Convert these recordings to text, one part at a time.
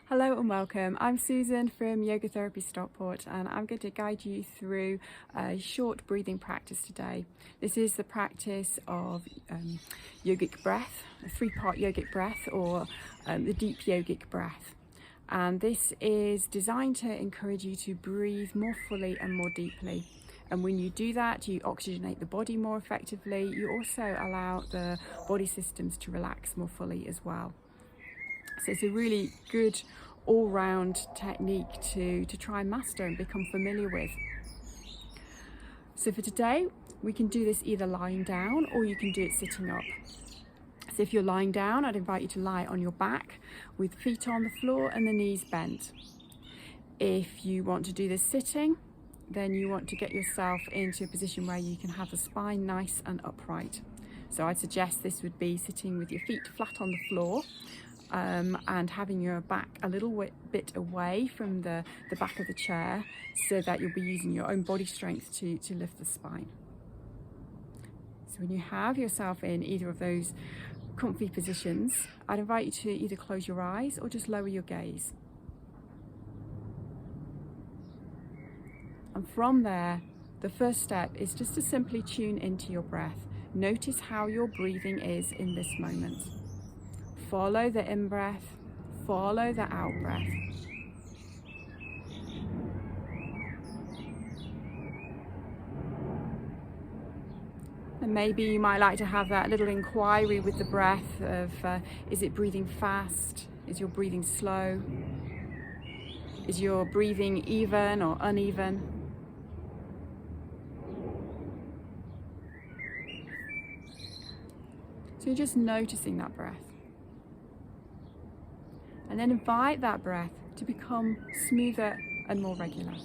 Hello and welcome. I'm Susan from Yoga Therapy Stockport, and I'm going to guide you through a short breathing practice today. This is the practice of yogic breath, a three-part yogic breath, or the deep yogic breath. And this is designed to encourage you to breathe more fully and more deeply. And when you do that, you oxygenate the body more effectively. You also allow the body systems to relax more fully as well. So it's a really good all-round technique to try and master and become familiar with. So for today, we can do this either lying down or you can do it sitting up. So if you're lying down, I'd invite you to lie on your back with feet on the floor and the knees bent. If you want to do this sitting, then you want to get yourself into a position where you can have the spine nice and upright. So I'd suggest this would be sitting with your feet flat on the floor, and having your back a little bit away from the back of the chair so that you'll be using your own body strength to lift the spine. So when you have yourself in either of those comfy positions, I'd invite you to either close your eyes or just lower your gaze. And from there, the first step is just to simply tune into your breath. Notice how your breathing is in this moment. Follow the in-breath, follow the out-breath. And maybe you might like to have that little inquiry with the breath of, is it breathing fast? Is your breathing slow? Is your breathing even or uneven? So you're just noticing that breath. And then invite that breath to become smoother and more regular.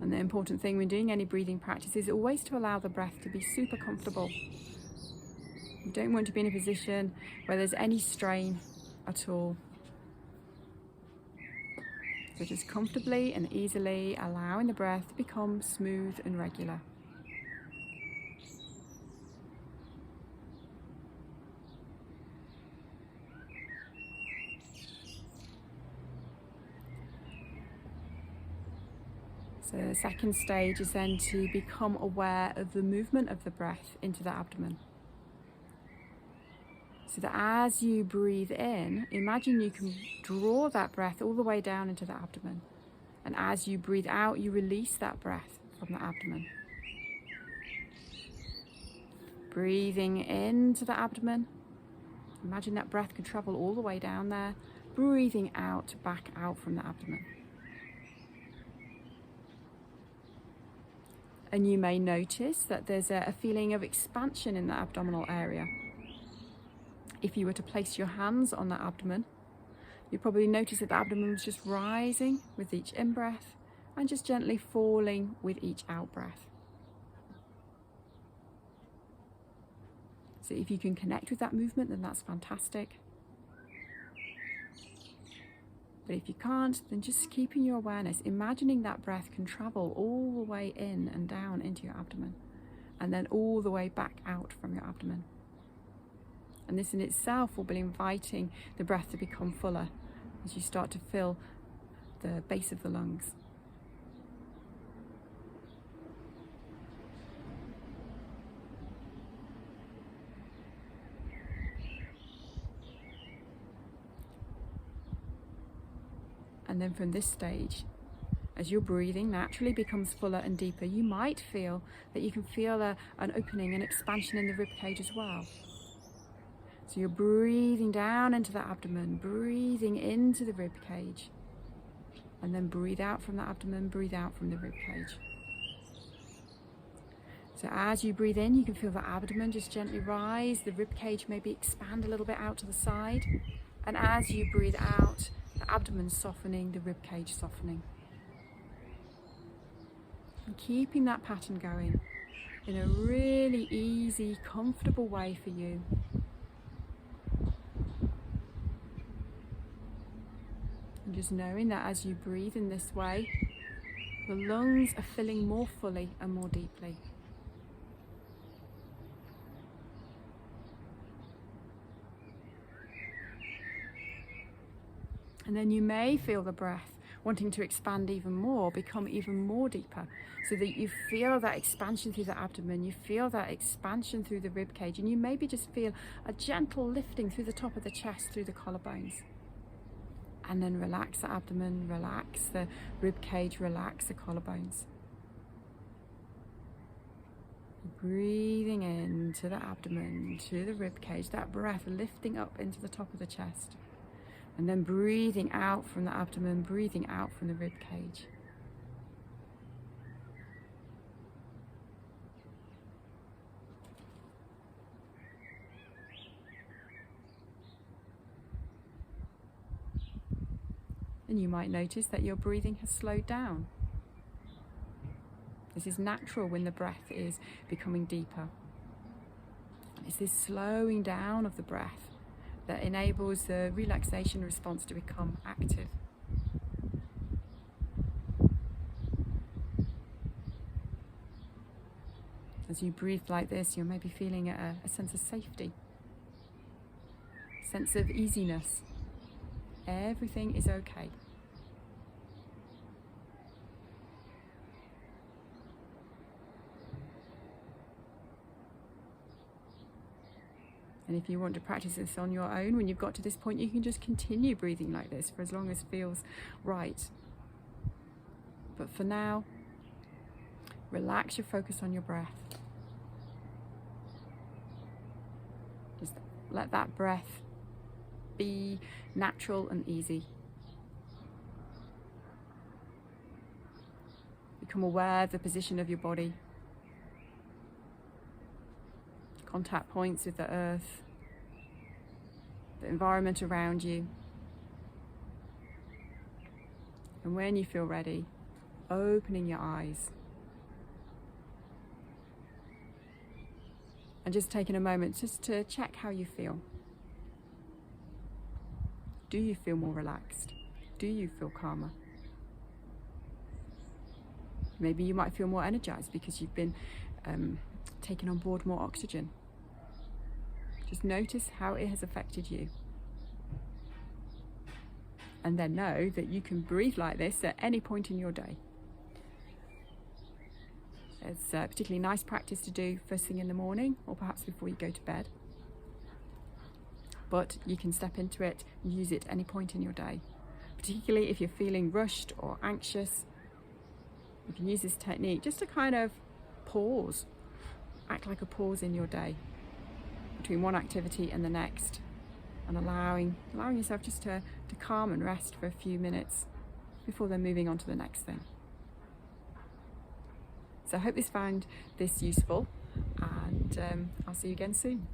And the important thing when doing any breathing practice is always to allow the breath to be super comfortable. You don't want to be in a position where there's any strain at all. So just comfortably and easily allowing the breath to become smooth and regular. So the second stage is then to become aware of the movement of the breath into the abdomen. So that as you breathe in, imagine you can draw that breath all the way down into the abdomen. And as you breathe out, you release that breath from the abdomen. Breathing into the abdomen. Imagine that breath could travel all the way down there. Breathing out, back out from the abdomen. And you may notice that there's a feeling of expansion in the abdominal area. If you were to place your hands on that abdomen, you'd probably notice that the abdomen was just rising with each in-breath and just gently falling with each out-breath. So if you can connect with that movement, then that's fantastic. But if you can't, then just keeping your awareness, imagining that breath can travel all the way in and down into your abdomen, and then all the way back out from your abdomen. And this in itself will be inviting the breath to become fuller as you start to fill the base of the lungs. And then from this stage, as your breathing naturally becomes fuller and deeper, you might feel that you can feel an opening, an expansion in the rib cage as well. So you're breathing down into the abdomen, breathing into the rib cage, and then breathe out from the abdomen, breathe out from the rib cage. So as you breathe in, you can feel the abdomen just gently rise, the rib cage maybe expand a little bit out to the side, and as you breathe out, the abdomen softening, the rib cage softening. And keeping that pattern going in a really easy, comfortable way for you. And just knowing that as you breathe in this way, the lungs are filling more fully and more deeply. And then you may feel the breath wanting to expand even more, become even more deeper, so that you feel that expansion through the abdomen, you feel that expansion through the rib cage, and you maybe just feel a gentle lifting through the top of the chest, through the collarbones. And then relax the abdomen, relax the rib cage, relax the collarbones. Breathing into the abdomen, to the rib cage, that breath lifting up into the top of the chest. And then breathing out from the abdomen, breathing out from the rib cage. And you might notice that your breathing has slowed down. This is natural when the breath is becoming deeper. It's this slowing down of the breath that enables the relaxation response to become active. As you breathe like this, you're maybe feeling a sense of safety, a sense of easiness. Everything is okay. And if you want to practice this on your own, when you've got to this point, you can just continue breathing like this for as long as feels right. But for now, relax your focus on your breath. Just let that breath be natural and easy. Become aware of the position of your body. Contact points with the earth, the environment around you. And when you feel ready, opening your eyes. And just taking a moment just to check how you feel. Do you feel more relaxed? Do you feel calmer? Maybe you might feel more energized because you've been taking on board more oxygen. Just notice how it has affected you. And then know that you can breathe like this at any point in your day. It's a particularly nice practice to do first thing in the morning, or perhaps before you go to bed. But you can step into it and use it at any point in your day. Particularly if you're feeling rushed or anxious, you can use this technique just to kind of pause, act like a pause in your day between one activity and the next, and allowing yourself just to calm and rest for a few minutes before then moving on to the next thing. So I hope this found this useful, and I'll see you again soon.